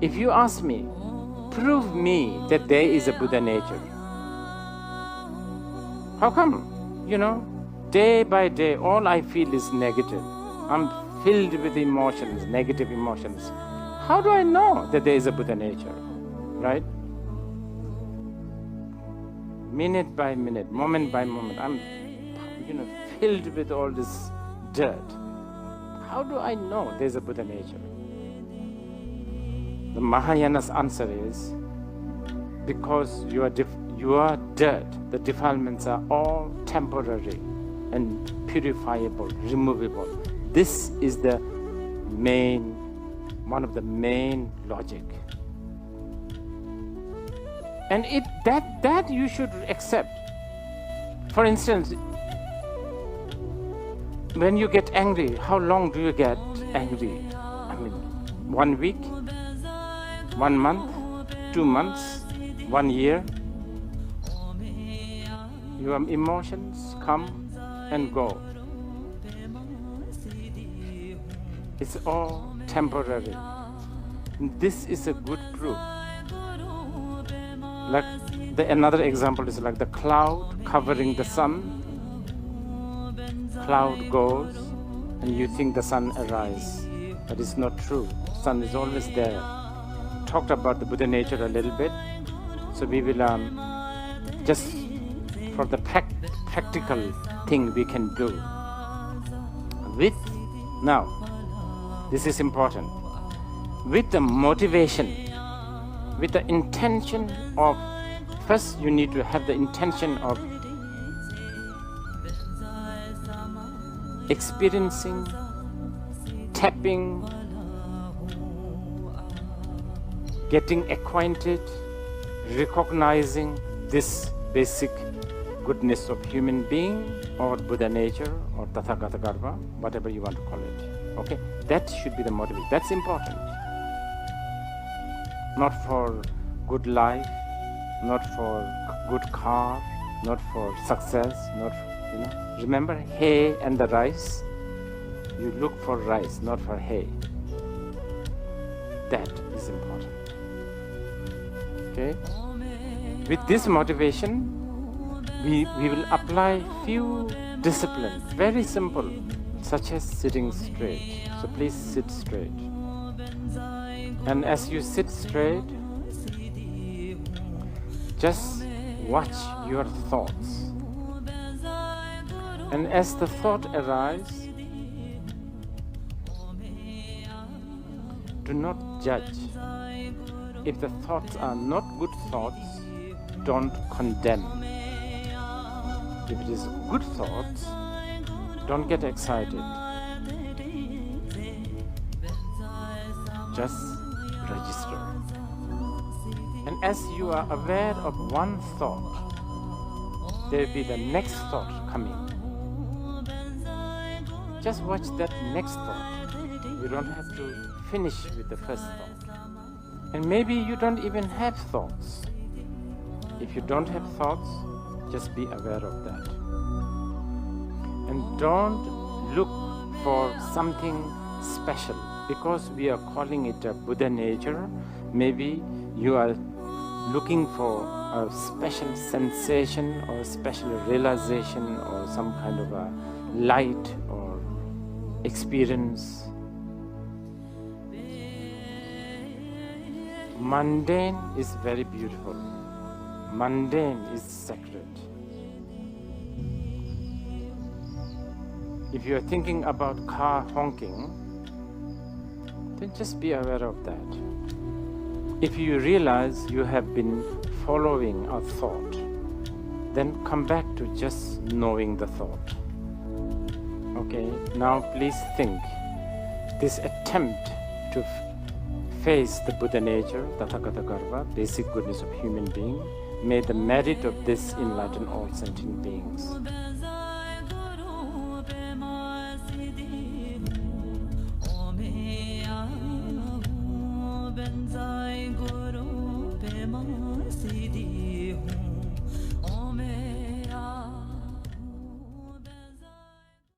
If you ask me, prove me that there is a Buddha nature. How come? Day by day, all I feel is negative. I'm filled with emotions, negative emotions. How do I know that there is a Buddha nature, right? Minute by minute, moment by moment, I'm filled with all this dirt. How do I know there's a Buddha nature? The Mahayana's answer is, because you are dirt, the defilements are all temporary and purifiable, removable. This is one of the main logic. And that you should accept. For instance, when you get angry, how long do you get angry? 1 week, 1 month, 2 months, 1 year. Your emotions come and go. It's all temporary. This is a good proof. Another example is like the cloud covering the sun. Cloud goes and you think the sun arises. But it's not true. Sun is always there. Talked about the Buddha nature a little bit. So we will just for the practical thing we can do. Now, this is important. With the motivation, with the intention of, first you need to have the intention of experiencing, tapping, getting acquainted, recognizing this basic goodness of human being or Buddha nature or Tathagata Garbha, whatever you want to call it. Okay, that should be the motivation. That's important. Not for good life, not for good car, not for success, not Remember hay and the rice? You look for rice, not for hay. That is important. Okay? With this motivation, we will apply few disciplines, very simple, such as sitting straight. So please sit straight. And as you sit straight, just watch your thoughts. And as the thought arises, do not judge. If the thoughts are not good thoughts, don't condemn. If it is good thoughts, don't get excited. Just register. And as you are aware of one thought, there will be the next thought coming. Just watch that next thought. You don't have to finish with the first thought. And maybe you don't even have thoughts. If you don't have thoughts, just be aware of that. And don't look for something special. Because we are calling it a Buddha nature, maybe you are looking for a special sensation or a special realization or some kind of a light or experience. Mundane is very beautiful. Mundane is sacred. If you are thinking about car honking, then just be aware of that. If you realize you have been following a thought, then come back to just knowing the thought. Okay, now please think, this attempt to face the Buddha nature, Tathagata Garbha, basic goodness of human being, may the merit of this enlighten all sentient beings.